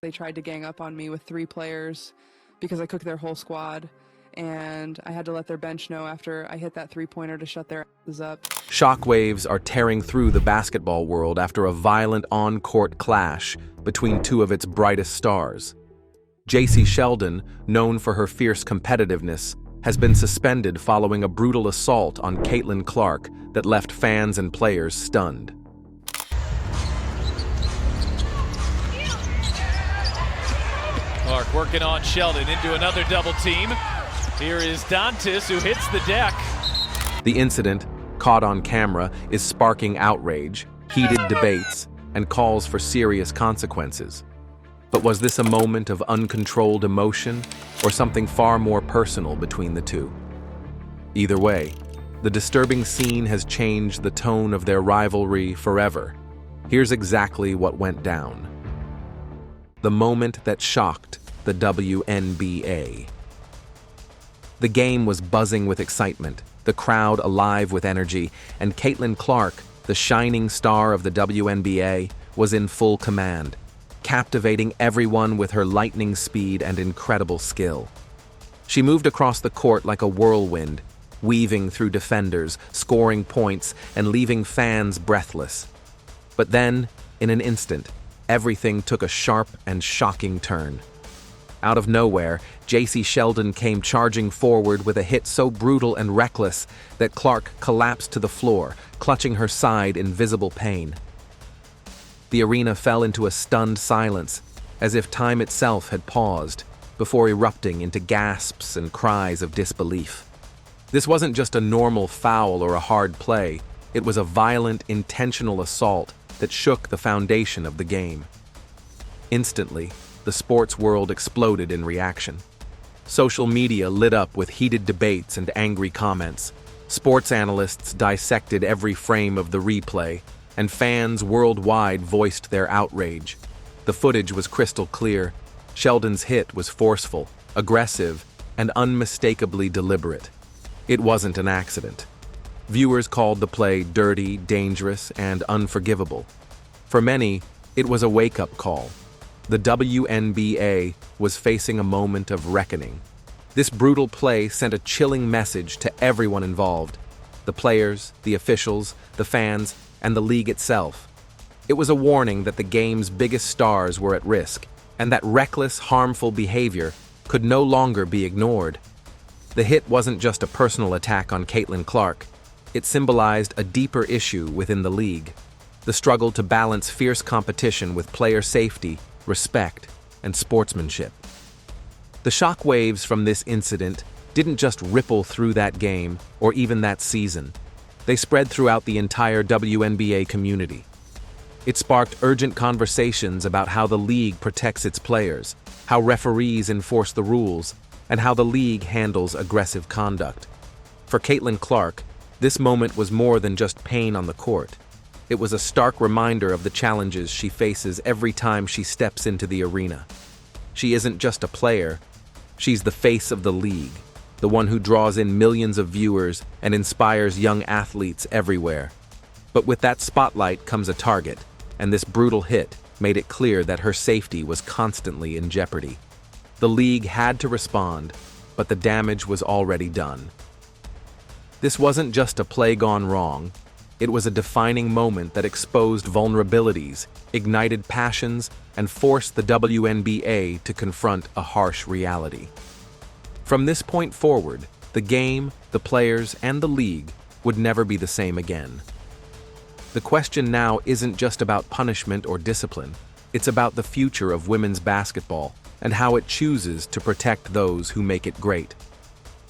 They tried to gang up on me with 3 players because I cooked their whole squad, and I had to let their bench know after I hit that 3-pointer to shut their asses up. Shockwaves are tearing through the basketball world after a violent on-court clash between 2 of its brightest stars. Jacy Sheldon, known for her fierce competitiveness, has been suspended following a brutal assault on Caitlin Clark that left fans and players stunned. Clark working on Sheldon into another double team. Here is Dantis, who hits the deck. The incident, caught on camera, is sparking outrage, heated debates, and calls for serious consequences. But was this a moment of uncontrolled emotion, or something far more personal between the two? Either way, the disturbing scene has changed the tone of their rivalry forever. Here's exactly what went down. The moment that shocked the WNBA. The game was buzzing with excitement, the crowd alive with energy, and Caitlin Clark, the shining star of the WNBA, was in full command, captivating everyone with her lightning speed and incredible skill. She moved across the court like a whirlwind, weaving through defenders, scoring points, and leaving fans breathless. But then, in an instant, everything took a sharp and shocking turn. Out of nowhere, Jacy Sheldon came charging forward with a hit so brutal and reckless that Clark collapsed to the floor, clutching her side in visible pain. The arena fell into a stunned silence, as if time itself had paused, before erupting into gasps and cries of disbelief. This wasn't just a normal foul or a hard play, it was a violent, intentional assault that shook the foundation of the game. Instantly, the sports world exploded in reaction. Social media lit up with heated debates and angry comments. Sports analysts dissected every frame of the replay, and fans worldwide voiced their outrage. The footage was crystal clear. Sheldon's hit was forceful, aggressive, and unmistakably deliberate. It wasn't an accident. Viewers called the play dirty, dangerous, and unforgivable. For many, it was a wake-up call. The WNBA was facing a moment of reckoning. This brutal play sent a chilling message to everyone involved: the players, the officials, the fans, and the league itself. It was a warning that the game's biggest stars were at risk, and that reckless, harmful behavior could no longer be ignored. The hit wasn't just a personal attack on Caitlin Clark. It symbolized a deeper issue within the league: the struggle to balance fierce competition with player safety, respect, and sportsmanship. The shockwaves from this incident didn't just ripple through that game or even that season. They spread throughout the entire WNBA community. It sparked urgent conversations about how the league protects its players, how referees enforce the rules, and how the league handles aggressive conduct. For Caitlin Clark, this moment was more than just pain on the court. It was a stark reminder of the challenges she faces every time she steps into the arena. She isn't just a player, she's the face of the league, the one who draws in millions of viewers and inspires young athletes everywhere. But with that spotlight comes a target, and this brutal hit made it clear that her safety was constantly in jeopardy. The league had to respond, but the damage was already done. This wasn't just a play gone wrong. It was a defining moment that exposed vulnerabilities, ignited passions, and forced the WNBA to confront a harsh reality. From this point forward, the game, the players, and the league would never be the same again. The question now isn't just about punishment or discipline. It's about the future of women's basketball and how it chooses to protect those who make it great.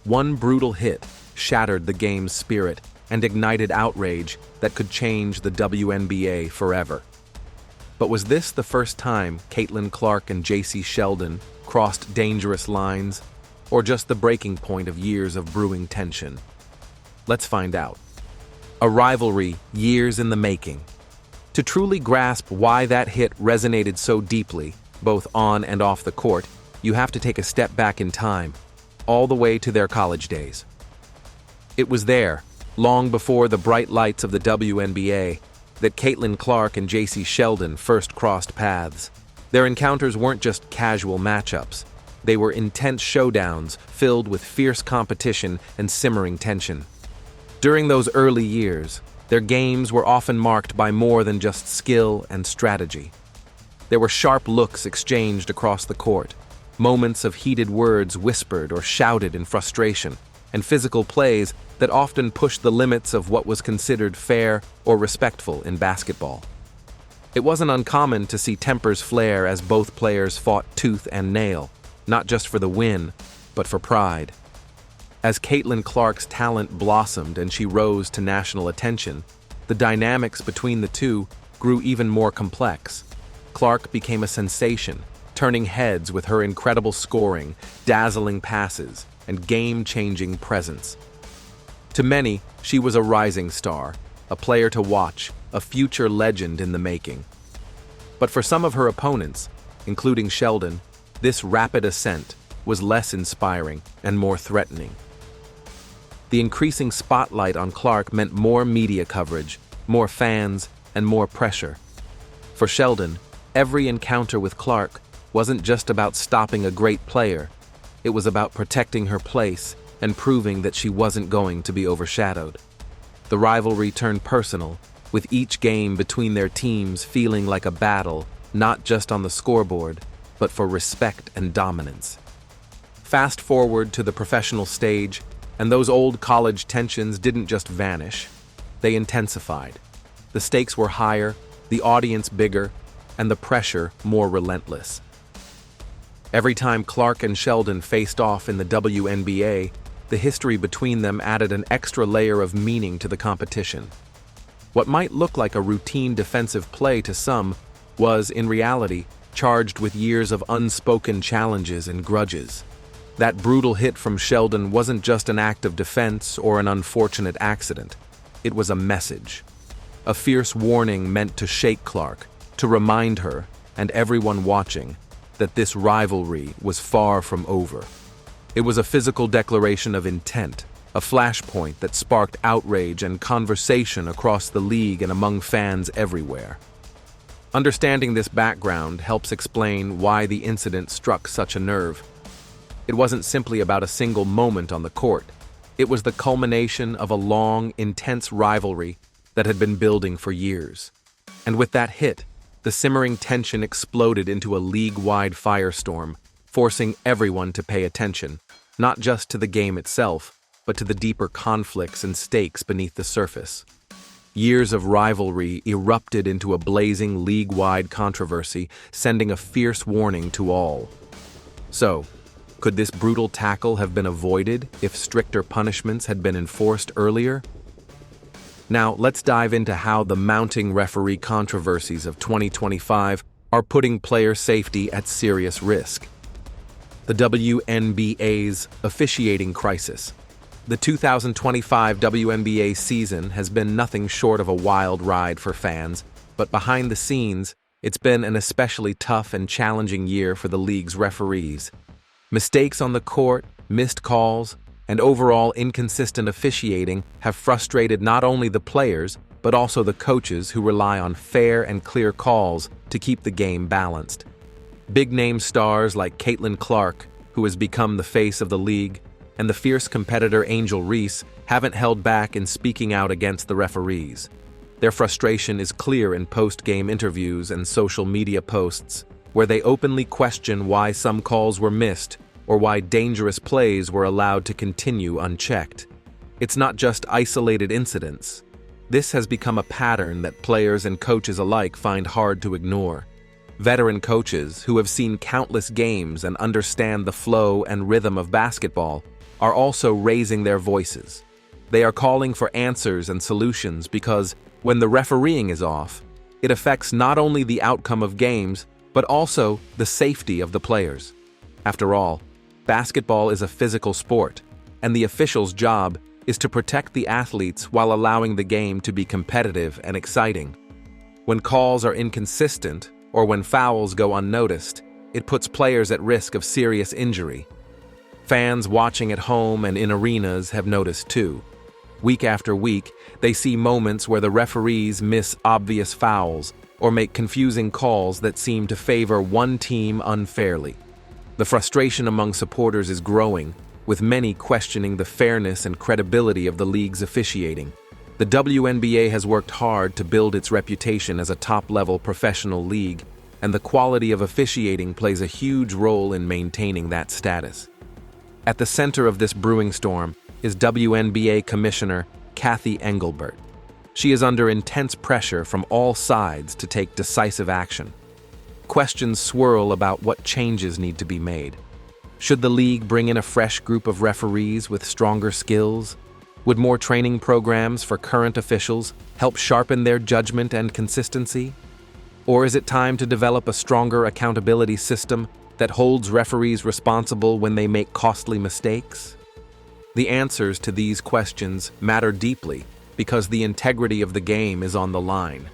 One brutal hit shattered the game's spirit and ignited outrage that could change the WNBA forever. But was this the first time Caitlin Clark and Jacy Sheldon crossed dangerous lines, or just the breaking point of years of brewing tension? Let's find out. A rivalry years in the making. To truly grasp why that hit resonated so deeply, both on and off the court, you have to take a step back in time, all the way to their college days. It was there, long before the bright lights of the WNBA, that Caitlin Clark and Jacy Sheldon first crossed paths. Their encounters weren't just casual matchups. They were intense showdowns filled with fierce competition and simmering tension. During those early years, their games were often marked by more than just skill and strategy. There were sharp looks exchanged across the court, moments of heated words whispered or shouted in frustration, and physical plays that often pushed the limits of what was considered fair or respectful in basketball. It wasn't uncommon to see tempers flare as both players fought tooth and nail, not just for the win, but for pride. As Caitlin Clark's talent blossomed and she rose to national attention, the dynamics between the two grew even more complex. Clark became a sensation, turning heads with her incredible scoring, dazzling passes, and game-changing presence. To many, she was a rising star, a player to watch, a future legend in the making. But for some of her opponents, including Sheldon, this rapid ascent was less inspiring and more threatening. The increasing spotlight on Clark meant more media coverage, more fans, and more pressure. For Sheldon, every encounter with Clark wasn't just about stopping a great player, it was about protecting her place and proving that she wasn't going to be overshadowed. The rivalry turned personal, with each game between their teams feeling like a battle, not just on the scoreboard, but for respect and dominance. Fast forward to the professional stage, and those old college tensions didn't just vanish, they intensified. The stakes were higher, the audience bigger, and the pressure more relentless. Every time Clark and Sheldon faced off in the WNBA, the history between them added an extra layer of meaning to the competition. What might look like a routine defensive play to some was, in reality, charged with years of unspoken challenges and grudges. That brutal hit from Sheldon wasn't just an act of defense or an unfortunate accident. It was a message. A fierce warning meant to shake Clark, to remind her, and everyone watching, that this rivalry was far from over. It was a physical declaration of intent, a flashpoint that sparked outrage and conversation across the league and among fans everywhere. Understanding this background helps explain why the incident struck such a nerve. It wasn't simply about a single moment on the court. It was the culmination of a long, intense rivalry that had been building for years. And with that hit, the simmering tension exploded into a league-wide firestorm, forcing everyone to pay attention, not just to the game itself, but to the deeper conflicts and stakes beneath the surface. Years of rivalry erupted into a blazing league-wide controversy, sending a fierce warning to all. So, could this brutal tackle have been avoided if stricter punishments had been enforced earlier? Now, let's dive into how the mounting referee controversies of 2025 are putting player safety at serious risk. The WNBA's officiating crisis. The 2025 WNBA season has been nothing short of a wild ride for fans, but behind the scenes, it's been an especially tough and challenging year for the league's referees. Mistakes on the court, missed calls, and overall inconsistent officiating have frustrated not only the players, but also the coaches who rely on fair and clear calls to keep the game balanced. Big-name stars like Caitlin Clark, who has become the face of the league, and the fierce competitor Angel Reese haven't held back in speaking out against the referees. Their frustration is clear in post-game interviews and social media posts, where they openly question why some calls were missed or why dangerous plays were allowed to continue unchecked. It's not just isolated incidents. This has become a pattern that players and coaches alike find hard to ignore. Veteran coaches who have seen countless games and understand the flow and rhythm of basketball are also raising their voices. They are calling for answers and solutions because when the refereeing is off, it affects not only the outcome of games, but also the safety of the players. After all, basketball is a physical sport, and the official's job is to protect the athletes while allowing the game to be competitive and exciting. When calls are inconsistent, or when fouls go unnoticed, it puts players at risk of serious injury. Fans watching at home and in arenas have noticed too. Week after week, they see moments where the referees miss obvious fouls, or make confusing calls that seem to favor one team unfairly. The frustration among supporters is growing, with many questioning the fairness and credibility of the league's officiating. The WNBA has worked hard to build its reputation as a top-level professional league, and the quality of officiating plays a huge role in maintaining that status. At the center of this brewing storm is WNBA Commissioner Cathy Engelbert. She is under intense pressure from all sides to take decisive action. Questions swirl about what changes need to be made. Should the league bring in a fresh group of referees with stronger skills? Would more training programs for current officials help sharpen their judgment and consistency? Or is it time to develop a stronger accountability system that holds referees responsible when they make costly mistakes? The answers to these questions matter deeply because the integrity of the game is on the line.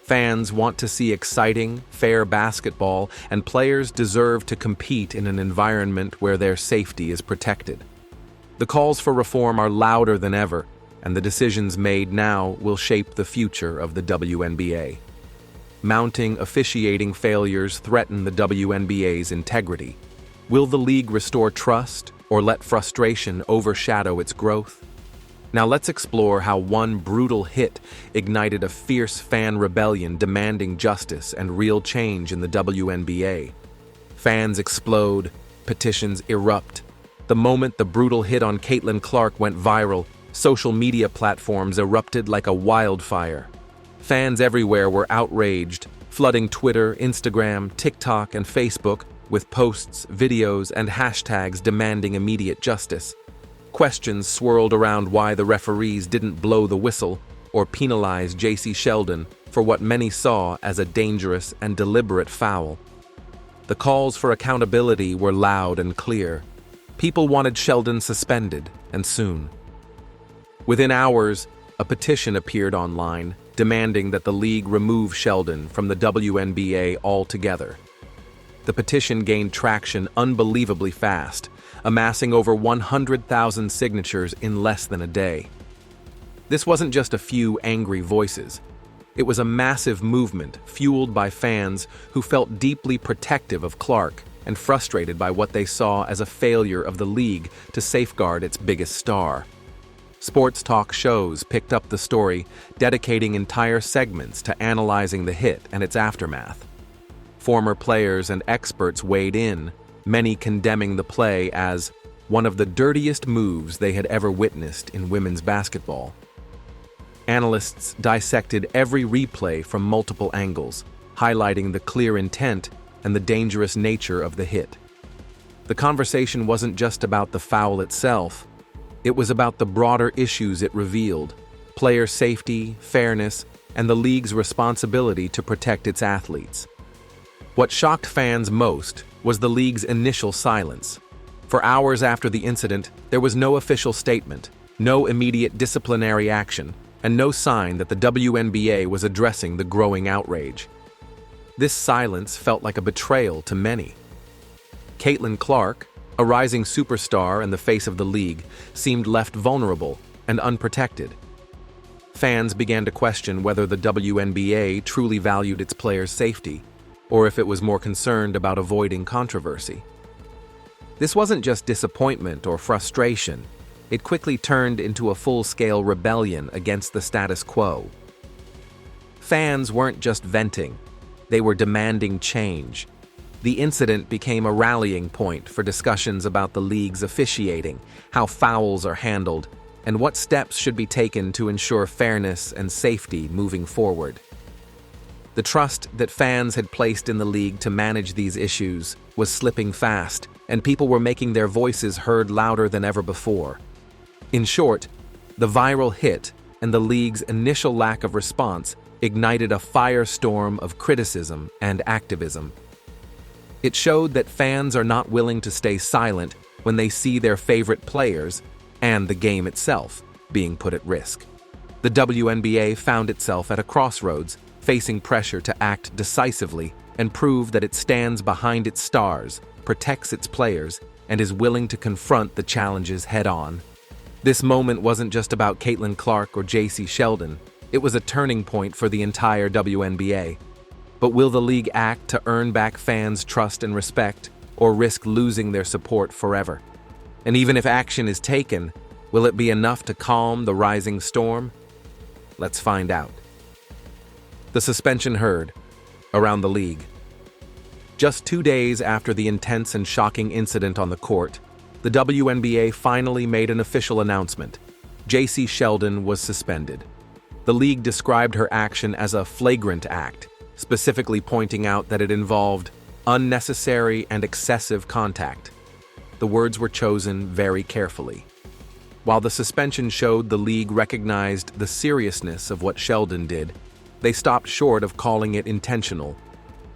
Fans want to see exciting, fair basketball, and players deserve to compete in an environment where their safety is protected. The calls for reform are louder than ever, and the decisions made now will shape the future of the WNBA. Mounting officiating failures threaten the WNBA's integrity. Will the league restore trust or let frustration overshadow its growth? Now let's explore how one brutal hit ignited a fierce fan rebellion demanding justice and real change in the WNBA. Fans explode, petitions erupt. The moment the brutal hit on Caitlin Clark went viral, social media platforms erupted like a wildfire. Fans everywhere were outraged, flooding Twitter, Instagram, TikTok, and Facebook with posts, videos, and hashtags demanding immediate justice. Questions swirled around why the referees didn't blow the whistle or penalize Jacy Sheldon for what many saw as a dangerous and deliberate foul. The calls for accountability were loud and clear. People wanted Sheldon suspended, and soon. Within hours, a petition appeared online demanding that the league remove Sheldon from the WNBA altogether. The petition gained traction unbelievably fast, amassing over 100,000 signatures in less than a day. This wasn't just a few angry voices. It was a massive movement fueled by fans who felt deeply protective of Clark and frustrated by what they saw as a failure of the league to safeguard its biggest star. Sports talk shows picked up the story, dedicating entire segments to analyzing the hit and its aftermath. Former players and experts weighed in, many condemning the play as one of the dirtiest moves they had ever witnessed in women's basketball. Analysts dissected every replay from multiple angles, highlighting the clear intent and the dangerous nature of the hit. The conversation wasn't just about the foul itself. It was about the broader issues it revealed: player safety, fairness, and the league's responsibility to protect its athletes. What shocked fans most was the league's initial silence. For hours after the incident, there was no official statement, no immediate disciplinary action, and no sign that the WNBA was addressing the growing outrage. This silence felt like a betrayal to many. Caitlin Clark, a rising superstar and the face of the league, seemed left vulnerable and unprotected. Fans began to question whether the WNBA truly valued its players' safety, or if it was more concerned about avoiding controversy. This wasn't just disappointment or frustration. It quickly turned into a full-scale rebellion against the status quo. Fans weren't just venting. They were demanding change. The incident became a rallying point for discussions about the league's officiating, how fouls are handled, and what steps should be taken to ensure fairness and safety moving forward. The trust that fans had placed in the league to manage these issues was slipping fast, and people were making their voices heard louder than ever before. In short, the viral hit and the league's initial lack of response ignited a firestorm of criticism and activism. It showed that fans are not willing to stay silent when they see their favorite players and the game itself being put at risk. The WNBA found itself at a crossroads, facing pressure to act decisively and prove that it stands behind its stars, protects its players, and is willing to confront the challenges head-on. This moment wasn't just about Caitlin Clark or Jacy Sheldon. It was a turning point for the entire WNBA. But will the league act to earn back fans' trust and respect, or risk losing their support forever? And even if action is taken, will it be enough to calm the rising storm? Let's find out. The suspension heard around the league. Just 2 days after the intense and shocking incident on the court, the WNBA finally made an official announcement. Jacy Sheldon was suspended. The league described her action as a flagrant act, specifically pointing out that it involved unnecessary and excessive contact. The words were chosen very carefully. While the suspension showed the league recognized the seriousness of what Sheldon did, they stopped short of calling it intentional.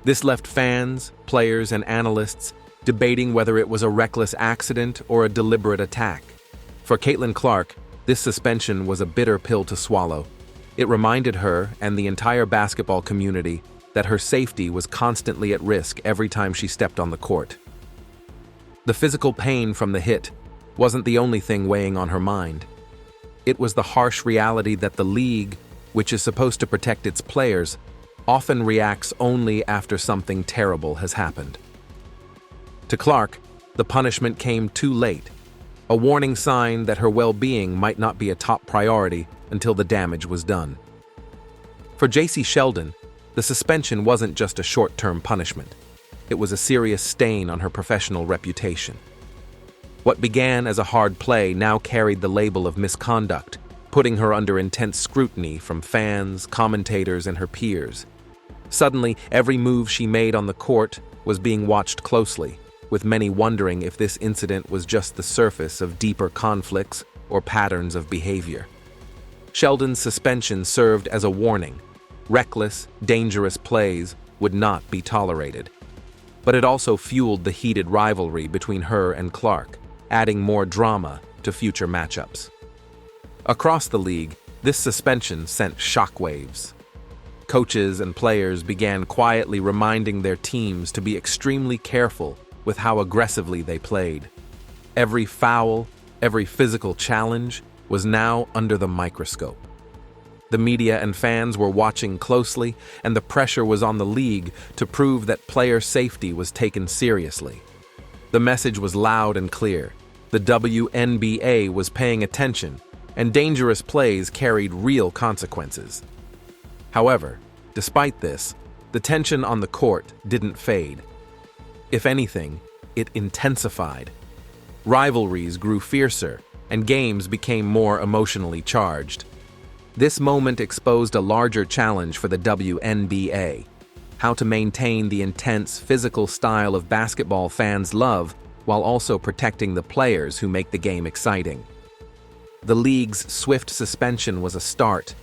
This left fans, players, and analysts debating whether it was a reckless accident or a deliberate attack. For Caitlin Clark, this suspension was a bitter pill to swallow. It reminded her and the entire basketball community that her safety was constantly at risk every time she stepped on the court. The physical pain from the hit wasn't the only thing weighing on her mind. It was the harsh reality that the league, which is supposed to protect its players, often reacts only after something terrible has happened. To Clark, the punishment came too late, a warning sign that her well-being might not be a top priority until the damage was done. For Jacy Sheldon, the suspension wasn't just a short-term punishment. It was a serious stain on her professional reputation. What began as a hard play now carried the label of misconduct, putting her under intense scrutiny from fans, commentators, and her peers. Suddenly, every move she made on the court was being watched closely, with many wondering if this incident was just the surface of deeper conflicts or patterns of behavior. Sheldon's suspension served as a warning. Reckless, dangerous plays would not be tolerated. But it also fueled the heated rivalry between her and Clark, adding more drama to future matchups. Across the league, this suspension sent shockwaves. Coaches and players began quietly reminding their teams to be extremely careful with how aggressively they played. Every foul, every physical challenge was now under the microscope. The media and fans were watching closely, and the pressure was on the league to prove that player safety was taken seriously. The message was loud and clear. The WNBA was paying attention, and dangerous plays carried real consequences. However, despite this, the tension on the court didn't fade. If anything, it intensified. Rivalries grew fiercer, and games became more emotionally charged. This moment exposed a larger challenge for the WNBA: how to maintain the intense physical style of basketball fans love while also protecting the players who make the game exciting. The league's swift suspension was a start,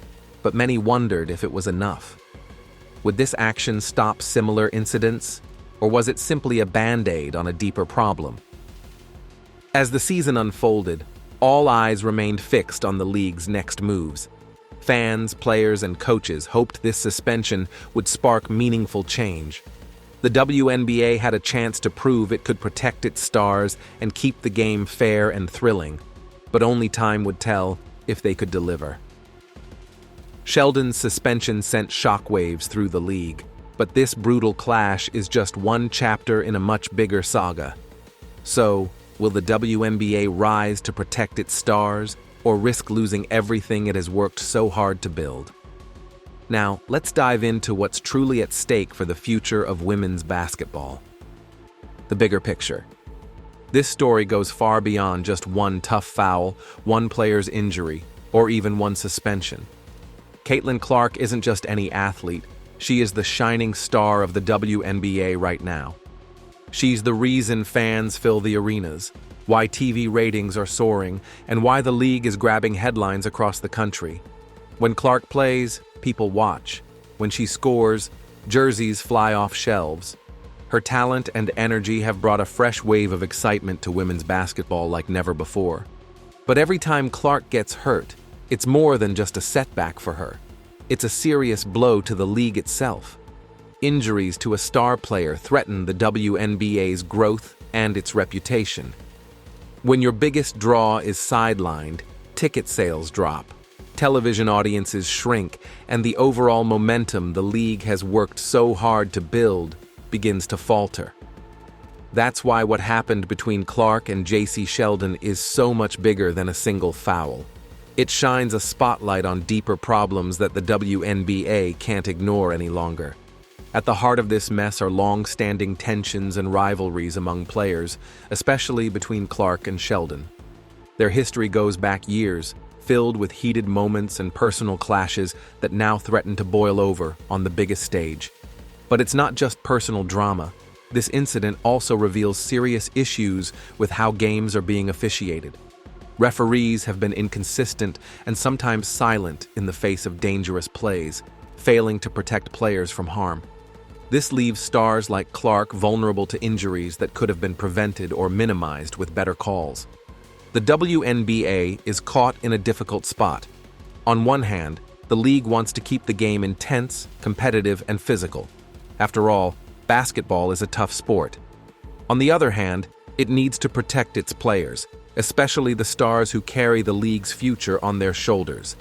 but many wondered if it was enough. Would this action stop similar incidents, or was it simply a band-aid on a deeper problem? As the season unfolded, all eyes remained fixed on the league's next moves. Fans, players, and coaches hoped this suspension would spark meaningful change. The WNBA had a chance to prove it could protect its stars and keep the game fair and thrilling, but only time would tell if they could deliver. Sheldon's suspension sent shockwaves through the league, but this brutal clash is just one chapter in a much bigger saga. So, will the WNBA rise to protect its stars, or risk losing everything it has worked so hard to build? Now, let's dive into what's truly at stake for the future of women's basketball. The bigger picture. This story goes far beyond just one tough foul, one player's injury, or even one suspension. Caitlin Clark isn't just any athlete, she is the shining star of the WNBA right now. She's the reason fans fill the arenas, why TV ratings are soaring, and why the league is grabbing headlines across the country. When Clark plays, people watch. When she scores, jerseys fly off shelves. Her talent and energy have brought a fresh wave of excitement to women's basketball like never before. But every time Clark gets hurt, it's more than just a setback for her. It's a serious blow to the league itself. Injuries to a star player threaten the WNBA's growth and its reputation. When your biggest draw is sidelined, ticket sales drop. Television audiences shrink, and the overall momentum the league has worked so hard to build begins to falter. That's why what happened between Clark and Jacy Sheldon is so much bigger than a single foul. It shines a spotlight on deeper problems that the WNBA can't ignore any longer. At the heart of this mess are long-standing tensions and rivalries among players, especially between Clark and Sheldon. Their history goes back years, filled with heated moments and personal clashes that now threaten to boil over on the biggest stage. But it's not just personal drama. This incident also reveals serious issues with how games are being officiated. Referees have been inconsistent and sometimes silent in the face of dangerous plays, failing to protect players from harm. This leaves stars like Clark vulnerable to injuries that could have been prevented or minimized with better calls. The WNBA is caught in a difficult spot. On one hand, the league wants to keep the game intense, competitive, and physical. After all, basketball is a tough sport. On the other hand, it needs to protect its players, especially the stars who carry the league's future on their shoulders.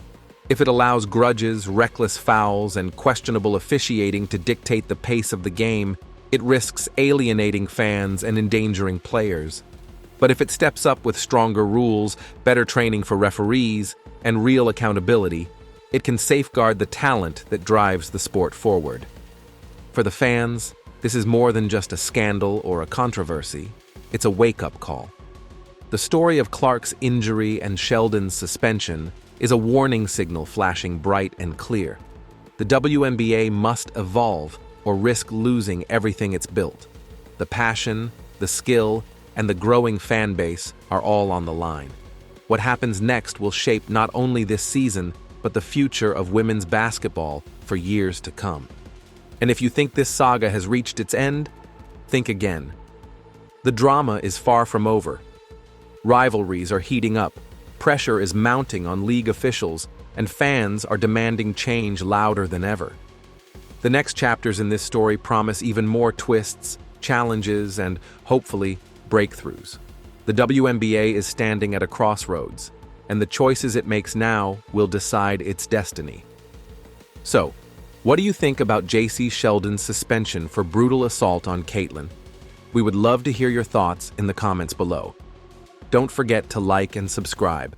If it allows grudges, reckless fouls, and questionable officiating to dictate the pace of the game, it risks alienating fans and endangering players. But if it steps up with stronger rules, better training for referees, and real accountability, it can safeguard the talent that drives the sport forward. For the fans, this is more than just a scandal or a controversy. It's a wake-up call. The story of Clark's injury and Sheldon's suspension is a warning signal flashing bright and clear. The WNBA must evolve or risk losing everything it's built. The passion, the skill, and the growing fan base are all on the line. What happens next will shape not only this season, but the future of women's basketball for years to come. And if you think this saga has reached its end, think again. The drama is far from over. Rivalries are heating up, pressure is mounting on league officials, and fans are demanding change louder than ever. The next chapters in this story promise even more twists, challenges, and, hopefully, breakthroughs. The WNBA is standing at a crossroads, and the choices it makes now will decide its destiny. So, what do you think about Jacy Sheldon's suspension for brutal assault on Caitlin? We would love to hear your thoughts in the comments below. Don't forget to like and subscribe.